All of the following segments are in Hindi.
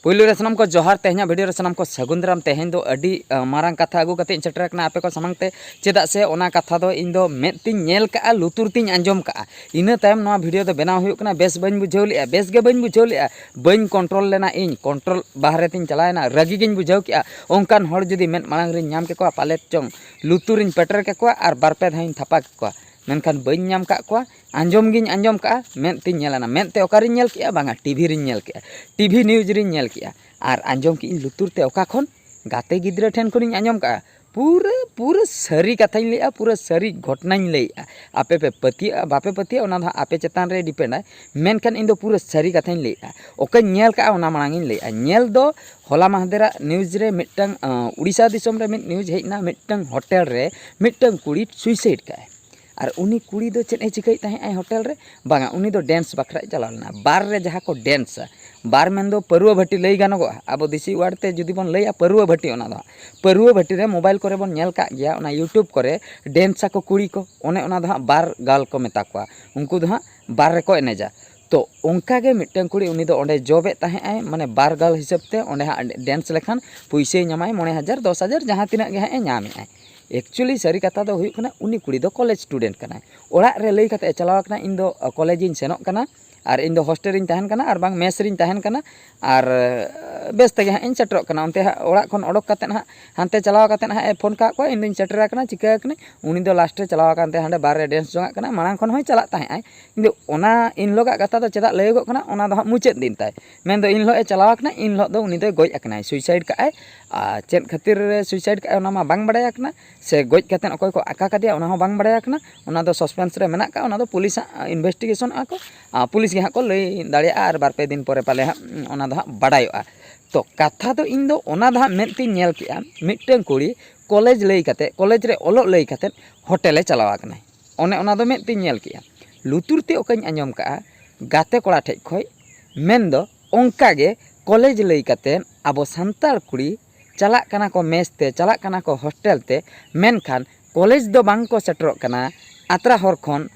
पुलु रे सनम को जोहार तेहना वीडियो रे सनम को सगुन दाराम तेहन दो अडी मारांग कथा अगु कते सेटर कना आपे को सामंग ते चेदा से ओना कथा दो इन दो मेद तिन नेल का लुतुर तिन आंजम का इना तायम नोआ वीडियो दो बनाव हुयुक कना बेस बन बुझाव लिया बेस गे बन बुझाव लिया बन कंट्रोल लेना इन कंट्रोल बाहरे तिन चलायना रगी गिन बुझाव किया ओंकान हर जुदी मेद मांग रे नाम के को पाले चोंग लुतुरिन पेटर के को आर बारपे धाइन थपा के को मेनखान बन नाम का को आंजम गिन आंजम का मेद तिन नेलाना मेद ते ओकारिन नेल किया बांगा टीवी रिन नेल किया टीवी न्यूज रिन नेल किया आर आंजम की लुतुर ते ओका खन गाते गिद्रा ठेन खनिन आंजम का पूरा सारी कथाई लेआ पूरा सारी घटनाई लेआ आपे पे पतिया बापे पतिया ओना आपे चेतान रे डिपेंड है मेनखान इन दो पूरा सारी कथाई लेआ ओके नेल का ओना मांगिन लेआ नेल दो होला माहदेरा न्यूज रे मिटंग उड़ीसा दिसम रे मिट न्यूज हेजना मिटंग होटल रे मिटंग कुड़ी सुइसाइड का और उनी कुड़ी दो चेन चिकाई तहे होटल रे बांगा उनी दो डांस बखरा चलावना बार रे जहाँ को डांस बार में दो परुआ भट्टी लई गानोगो अब देसी वार्डते जुदी बन लैया परुआ भट्टी ओना दो परुआ भट्टी रे मोबाइल करे बन नेल का गया ओना यूट्यूब करे डांस को कुड़ी को ओने ओना दो बार गाल को मेता को उनको दो बार रे को एनेजा तो उनका के मिटन कुड़ी उनी दो ओंडे जॉबे तहे माने बार गाल हिसाब ते ओंडे डांस लेखान पैसे नामाय 9,000 10,000 जहाँ तिना गे है नामे एक्चुअली सारी कथा दो हुयुक कना उनी कुड़ी दो कॉलेज स्टूडेंट कना ओड़ा रे लई कते चलाव कना इन दो कॉलेज इन सेनोक कना और इन दो हॉस्टल इन तहन कना और बांग मेस रिन तहन कना और बेस तगे इन सेटरोक कना उनते ओड़ा खन ओडक कते ना हानते चलाव कते ना फोन का को इन दिन सेटर कना चिका कने उनी दो लास्ट रे चलाव कानते हांडे बार रे डांस जोंगा कना मांग खन होय चला ताहे इन दो ओना इन लोगा कथा दो चेदा लयगो कना ओना दो मुचेद दिन ताय मेन दो इन लो ए चलाव कना इन लो दो उनी दो गोज अकना सुसाइड का चेद खातिर रे सुसाइड का ओना मा बांग बडाय कना से गोज कते अकोय को आका कदिया ओना हो बांग बडाय कना ओना दो सस्पेंस रे मेना का ओना दो पुलिस इन्वेस्टिगेशन आको पुलिस गे को लई दाड़िया और बार पे दिन परे पाले ओना दो बडायोआ तो कथा तो इन दो ओना दो मेंती नेल किया मिटन कुड़ी कॉलेज लई काते कॉलेज रे ओलो लई काते होटले चलावा कना ओने ओना दो मेंती नेल किया लुतुरते ओकाኝ आंजम का गाते कोड़ा ठेज खय मेन दो ओंका गे कॉलेज लई काते आबो सांताल कुड़ी चला कना को मेस ते चला कना को हॉस्टल ते मेनखान कॉलेज दो बांग को सेटरोक कना आत्रा हर खन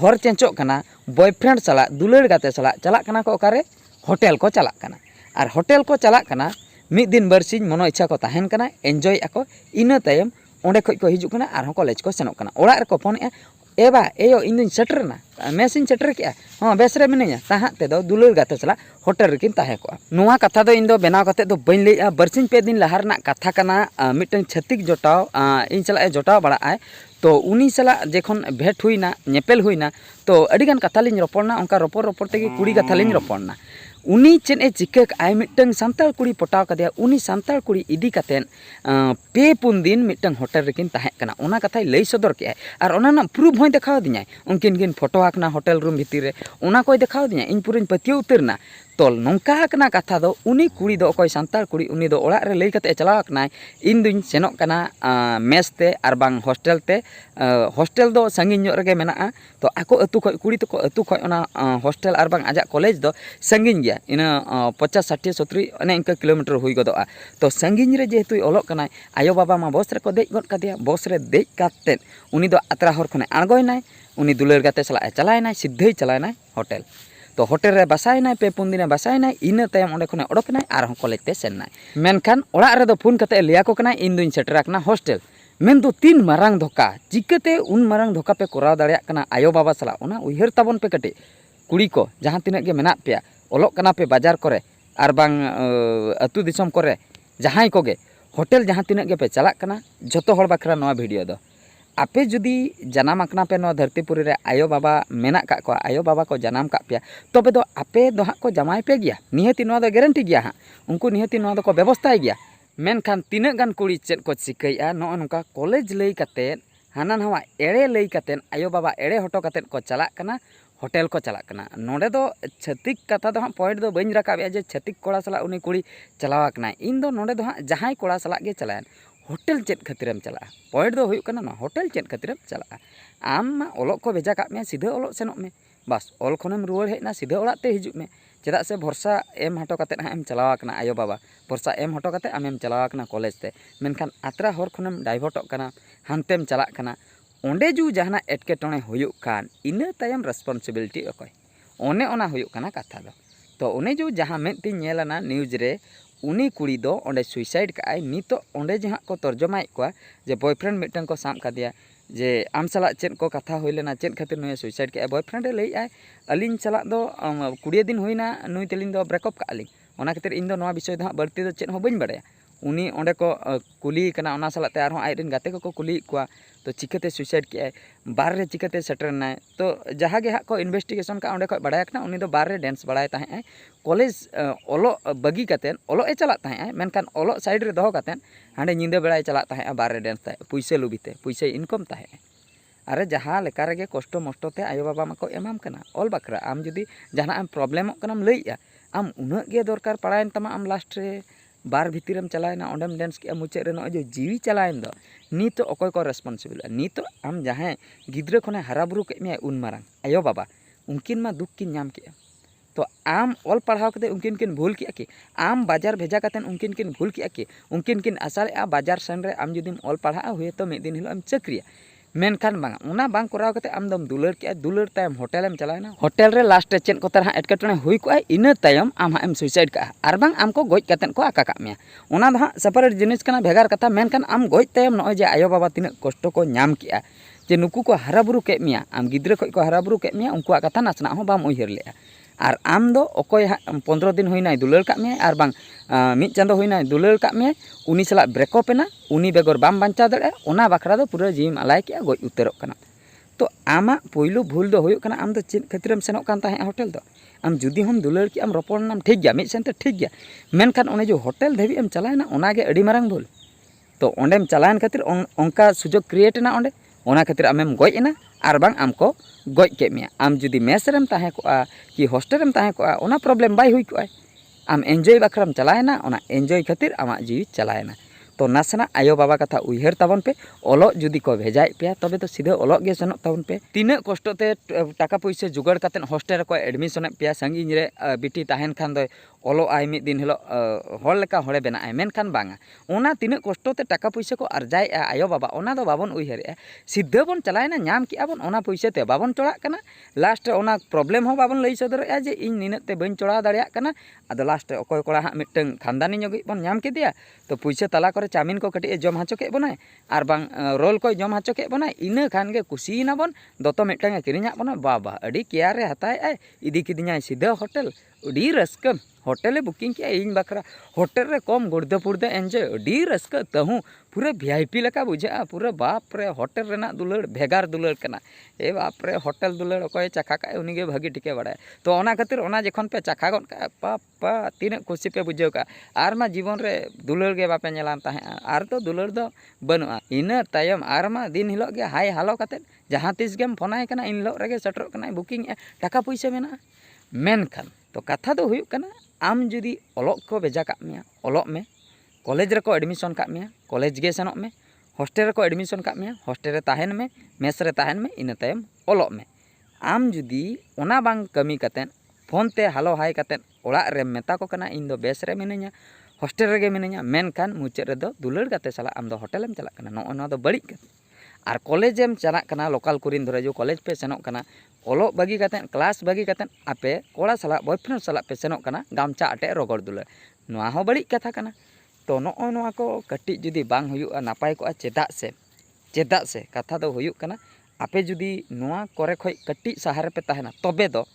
हर चेंचोक कना बॉयफ्रेंड चला दुलड़ गाते चला कना को ओकारे होटल को चला कना और होटल को चला कना मिद दिन बरसिन मनो इच्छा को तहन कना एंजॉय आको इना तायम ओंडे खय को हिजुक कना आर कॉलेज को सेनोक कना ओड़ा रे को फोन एबा एयो इन दिन सेटरना मेसिन सेटर किया हाँ बेस रे मिनया ताहा ते दो दुलड़ गाते चला होटल रेकिन ताहे को नोआ कथा दो इन दो बनाव कते दो बइन लैया बरसिन पे दिन लहार ना कथा कना मिटन छतिक जोटाव इन चला जोटाव बड़ा आय तो उनी सला जेखन भेट हुईना नेपेल हुईना तो अडिगान कथा लिन रपड़ना उनका रपड़ रपड़ तेगे कुड़ी कथा लिन रपड़ना उनी chain A चिकक I mitten Santal कुड़ी पटाव कदिया उनी सांताल कुड़ी इदी कातेन पे पुन दिन मिटन होटल रेकिन ताहे कना ओना कथाय लई सदर के आर ओना ना प्रूफ होय देखाव दिन्याय उनकिन किन फोटो आकना होटल रूम भीतर रे ओना कोय देखाव दिन्याय इन पुरिन पतियो उतरना तो नौका कना कथा दो उनी कुड़ी दो कोई सांताल कुड़ी उनी दो ओड़ा रे लई कते चलाव कनाय इन दुइन सेनोक कना मेस ते आर बांग हॉस्टल ते हॉस्टल दो संगिन ᱧᱚᱜ रेगे मेना तो आको अतु खय कुड़ी तो अतु खय ओना हॉस्टल आर बांग आजा कॉलेज दो संगिन गया इना 50 60 70 अने इनका किलोमीटर हुई गदोआ तो संगिन रे जेहेतु ओलोक कनाय आयो बाबा मा बस रे को देज गद कादिया बस रे देज काते उनी दो आत्रा हर खने आणगोयनाय उनी दुलर गाते चला चलायनाय सिद्धई चलायनाय होटल तो होटल रे बसायनाय पे पुन दिन बसायनाय इना तायम ओंडे खने ओडकनाय आर हon कॉलेज ते सेननाय मेनखान ओड़ा रे दो फोन कते लिया को कनाय इन दुइन सेटर आकना हॉस्टल मेन दो तीन मारांग धोका चिकते उन मारांग धोका पे कराव दाड़िया कना आयो बाबा सला ओना उयहर ताबन पे कटे कुड़ी को जहां तिना गे मेना पे ओलोक कना पे बाजार करे आर बांग अतु दिसम करे जहां को गे होटल जहां तिना गे पे चला कना जतो हर बखरा नवा वीडियो दो आपे जुदी जनाम आकना पे नो धरतीपुरी रे आयो बाबा मेना का को आयो बाबा को जनाम का पे तबे दो आपे दो हा को जमाय पे गया निहति नो दो गारंटी गया हा उनको निहति नो दो को व्यवस्था गया मेनखान तीना गान कुड़ी चेद को चिकैया नो नोका कॉलेज लई काते हाना नवा एड़े लई काते आयो बाबा एड़े हटो काते को चला कना होटल को चला कना नोडे दो छतिक कथा दो पॉइंट दो बइन रकाबे जे छतिक कोड़ा सला उनी कुड़ी चलावा कना इन दो नोडे दो जहां कोड़ा सला गे चलायन होटल चेद खातिरम चला पॉइंट दो हुयुक कना होटल चेद खातिरम चला आम ओलोक को भेजा काप में सीधे ओलोक सेनोक में बस ओल खनम रुवाड़ हेना सीधे ओड़ाग ते हिजुक में चेदा से भरसा एम हटो काते ना एम चलावा कना आयो बाबा भरसा एम हटो काते आमेम चलावा कना कॉलेज ते मेनखान आत्रा हर खनम डाइवर्टोक कना हानतेम चलाक कना ओंडे जू जहाना एटकेटोणे हुयुक कान इना तायम रेस्पॉन्सिबिलिटी अकोय ओने ओना हुयुक कना कथा दो तो उन्हें जो जहाँ में तीन नेलना न्यूज रे उनी कुड़ी दो ओंडे सुइसाइड काय नितो ओंडे जहाँ को तर्जमा को जे बॉयफ्रेंड मिटन को साम कादिया जे आम साला चेन को कथा हुई लेना चेन खातिर नुई सुइसाइड के बॉयफ्रेंड लई आय अलिन साला दो 20 दिन हुईना नुई तेलिन दो ब्रेकअप का अलिन ओना खातिर इन दो नवा विषय दो बढ़ती दो चेन हो बइन बड़ाया उनी ओंडे को कुली कना ओना सालाते आरो आइरेन गाते को कुली को तो चिकाते सुइसाइड के बार रे चिकाते सेटरना तो जहाँ गे को इन्वेस्टिगेशन का ओंडे को बड़ाय कना उनी दो बार रे डांस बड़ाय ताहे कॉलेज ओलो बगी कातेन ओलो ए चला ताहे मेनखान ओलो साइड रे दोहो कातेन हांडे निंदा बेड़ाय चला ताहे बार रे डांस ताहे पैसे लुबिते पैसे इनकम ताहे अरे जहाँ लेका रेगे कष्ट मष्टते आयो बाबा माको एमाम कना ऑल बकरा आम जुदी जहाँ आम प्रॉब्लम कनाम लईया आम उना गे दरकार पड़ायन तमा आम लास्ट रे बार भितरम चलायना ओंडेम डांस के मुचाद रे नो जो जीवी चलायन दो नित अकय को रेस्पॉन्सिबल नित आम जहाँ गिद्रा खने हाराबुरु के मे उन मारांग आयो बाबा उनकिन मा दुख किन नाम के तो आम ऑल पढ़ाव कते उनकिन किन भूल किया कि आम बाजार भेजा कते उनकिन किन भूल किया कि उनकिन किन आसाले बाजार सन रे आम जुदीम ऑल पढ़ा हुए तो मिद दिन हिलो आम चक्रिया मेनखान बांगा उना बांग कराव कते आम दम दुलर के दुलर तायम होटेलम चलायना होटेल रे लास्ट रे चेन को तरह एटकेटणे हुई को इना तायम आम हाम सुइसाइड का आर बांग आम को गोज कते को आका का मे उना दो सेपरेट जिनिस कना भेगार कथा मेनखान आम गोज तायम न जे आयो बाबा तिना कष्ट को नाम किया जे नुकु को हाराबुरु के मिया आम गिद्रा खय को हाराबुरु के मिया उनकुआ कथा नासना हो बाम उहिर लेया और आम दो अकय 15 दिन होइना दुलर का मे और बांग मिद चांदो होइना दुलर का मे उनी सला ब्रेकअप एना उनी बेगर बाम बांचा दड़े ओना बखरा दो पूरा जीम अलाय के गोज उतरक कना तो आमा पहिलो भूल दो होयो कना आम दो चेन खातिरम सेनोक कान ताहे होटेल दो आम जुदी हम दुलर की आम रोपण नाम ठीक गया मिद सेनते ठीक गया मेनखान ओने जो होटेल धेबी एम चलायना ओना गे अडी मारंग भूल तो ओंडेम चलायन खातिर ओंका सुजोग क्रिएट ना ओंडे ओना खातिर आमेम गोज एना और बांग आमको गोज के मिया आम जुदी मेस रेम ताहे को कि हॉस्टेल रेम ताहे को ओना प्रॉब्लम बाय हुई को आम एंजॉय बखरम चलायना ओना एंजॉय खातिर आमा जीवी चलायना तो नासना आयो बाबा कथा उइहर ताबन पे ओलो जुदी को भेजाय पे तबे तो सीधे ओलो गे सनोक ताबन पे तीना कष्टते टाका पैसा जुगाड़ कातेन हॉस्टेल को एडमिशन पे संगिन रे बिटी ताहेन खान दो ओलो आय मिद दिन हिलो हर लेका हड़े बेना आय मेनखान बांगा ओना तीना कष्टते टाका पैसा को अर्जाय आयो बाबा ओना दो बाबन उइहरे सीधे बन चलायना नाम कि आबन ओना पैसा ते बाबन चोड़ा कना लास्ट ओना प्रॉब्लम हो बाबन लई सदर जे इन निनते बन चोड़ा दाड़िया कना आदो लास्ट अकय कोड़ा हा मिटन खानदानी जोगी बन नाम के दिया तो पैसा तला करे चाउमिन को कटी जम हाचो के बनाय और बांग रोल को जम हाचो के बनाय इना खान गे कुसीना बन दोतो मिटन किरिना बना बाबा अडी केयर रे हताय आय इदी किदिया सीधा होटेल अडी रस्कम होटेल बुकिंग किया इन बखरा होटेल रे कम गुड़दे पुड़दे एंजॉय अडी रस्क तहु पूरा वीआईपी लेका बुझा पूरा बाप रे होटेल रेना दुलड़ भेगार दुलड़ कना ए बाप रे होटेल दुलड़ अकय चखा का उनी गे भागी टिके बड़ाय तो ओना खातिर ओना जखन पे चखा गन का पापा तीन खुशी पे बुझाव का आर मा जीवन रे दुलड़ गे बापे नेलान ताहे आर तो दुलड़ दो बनुआ इना तायम आर मा दिन हिलो गे हाय हालो काते जहां तिस गेम फोनाय कना इन हिलो रेगे सेटर कना बुकिंग टाका पैसा मेना मेनखान तो कथा दो हुयुक कना आम जुदी ओलोक को भेजा का मिया ओलोक में कॉलेज रे को एडमिशन का मिया कॉलेज गे सेनोक में हॉस्टेल रे को एडमिशन का मिया हॉस्टेल रे ताहेन में मेस रे ताहेन में इन तायम ओलोक में आम जुदी ओना बांग कमी कातेन फोन ते हालो हाय कातेन ओड़ा रे मेता को कना इन दो बेस रे मिनैया हॉस्टेल रे गे मिनैया मेनखान मुचाद रे दो दुलड़ काते साला आम दो होटेलम चला कना नो नो दो बड़ी और कॉलेजेम चला कना लोकल कुरिन धरे जो कॉलेज पे सेनोक कना ओलो बगी कातेन क्लास बगी कातेन आपे कोड़ा साला बॉयफ्रेंड साला पे सेनोक कना गामचा अटे रगड़ दुलड़ नोआ हो बड़ी कथा कना तो नो नोआ को कटी जुदी बांग हुयुआ नापाय को चेदा से कथा दो हुयुक कना आपे जुदी नोआ करे खय कटी सहारे पे ताहेना तबे दो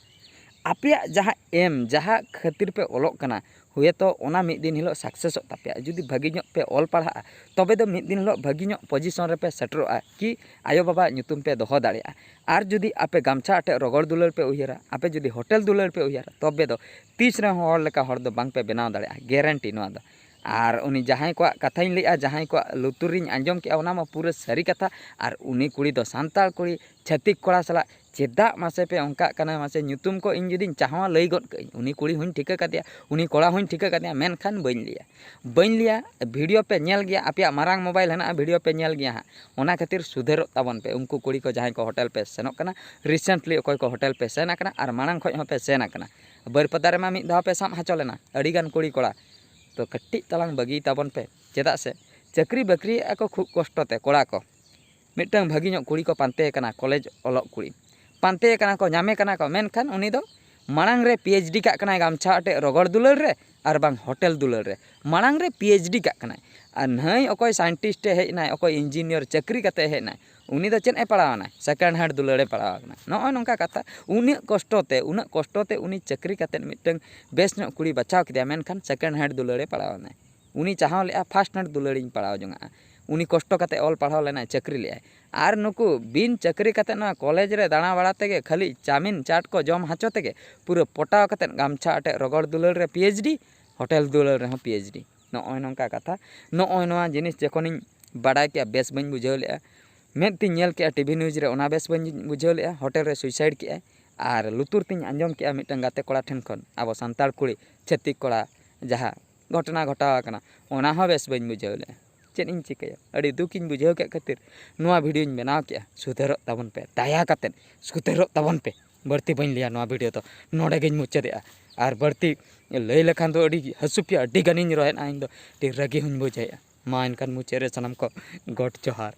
आपे जहाँ एम जहाँ खातिर पे ओलोक कना हुए तो ओना मिद दिन हिलो सक्सेस तापे जुदी भागी ᱧᱚᱜ पे ऑल पढ़ा तबे दो मिद दिन हिलो भागी ᱧᱚᱜ पोजिशन रे पे सेटरोआ कि आयो बाबा ᱧᱩᱛᱩᱢ पे दोहो दाड़िया और जुदी आपे गामछा अटे रगड़ दुलड़ पे उहिरा आपे जुदी होटेल दुलड़ पे उहिरा तबे दो तीस रे हर लेका हर दो बांग पे बनाव दाड़िया गारंटी नोआ दो और उनी जहां को कथाई लैया जहां को लुतुरिन आंजम के ओना मा पूरा सारी कथा और उनी कुड़ी दो सांताल कुड़ी छातिक कोड़ा साला चेदा मासे पे अंका कना मासे ᱧᱩᱛᱩᱢ को इन जुदी चाहवा लई गद कई उनी कुड़ी हुन ठिका कदिया उनी कोड़ा हुन ठिका कदिया मेनखान बइन लिया वीडियो पे नेल गया आपया मारांग मोबाइल हना वीडियो पे नेल गया हां ओना खातिर सुधेरो ताबन पे उनको कुड़ी को जहां को होटेल पे सेनोक कना रिसेंटली अकोय को होटेल पे सेना कना और मारांग खय हो पे सेना कना बरपदा रे मा मिद धाव पे साम हाचो लेना अड़ी गान कुड़ी कोड़ा तो कट्टी तलांग बगी ताबन पे चेदा से चाकरी बाकरी को खूब कष्टते कोड़ा को मिटंग भागी ᱧᱚᱜ कुड़ी को पानते कना कॉलेज ओलोक कुड़ी पानते कना को नामे कना को मेनखान उनी दो मांग रे PhD काग कनाय गामछा अटे रगड़ दुलार रे और बांग होटेल दुलार रे मांग रे PhD काग कनाय और नई अकोय साइंटिस्ट हेजनाय अकोय इंजीनियर चाकरी कते हेजनाय उनी दो चेद ए पढ़ावनाय सेकेंड हैंड दुलारे पढ़ावना नॉय नोंका कथा उनी कष्टते उनी चाकरी कते मिटन बेस नो कुड़ी बचाव किया मेनखान सेकेंड हैंड दुलारे पढ़ावनाय उनी चाहाव ले फर्स्ट हैंड दुलारिंग पढ़ाव जोंगा उनी कष्ट कते ऑल पढ़ाव लेना चाकरी ले आर नुकु बिन चाकरी कते ना कॉलेज रे दाणा बाड़ा तेगे खाली चाउमिन चाट को जम हाचो तेगे पूरा पटाव कते गामछा अटे रगड़ दुलार रे PhD होटेल दुलार रे PhD नॉय नोंका कथा नॉय नोआ जिनिस जखोनिन बाडाय के बेस बन बुझाव ले मेद ती नेल के टीवी न्यूज रे ओना बेस बन बुझाव ले होटेल रे सुसाइड के आर लुतुर तिन आंजम के मिटन गाते कोड़ा ठेन खन आबो सांताल कुड़ी छेतिक कोड़ा जहा घटना घटाव आकना ओना हो बेस बन बुझाव ले चेद इन चिकाया अड़ी दुखिन बुझाव के खातिर नोआ वीडियो इन बनाव के सुधरो ताबन पे दाया कतेन सुधरो ताबन पे बढ़ती बन लिया नोआ वीडियो तो नोडे गेन मुचादेआ आर बढ़ती लई लेखान तो अड़ी हसुपिया अड़ी गानिन रोहेना इन दो टी रगी हुन बुझाया मा इनकान मुचे रे सनम को गॉड जोहार।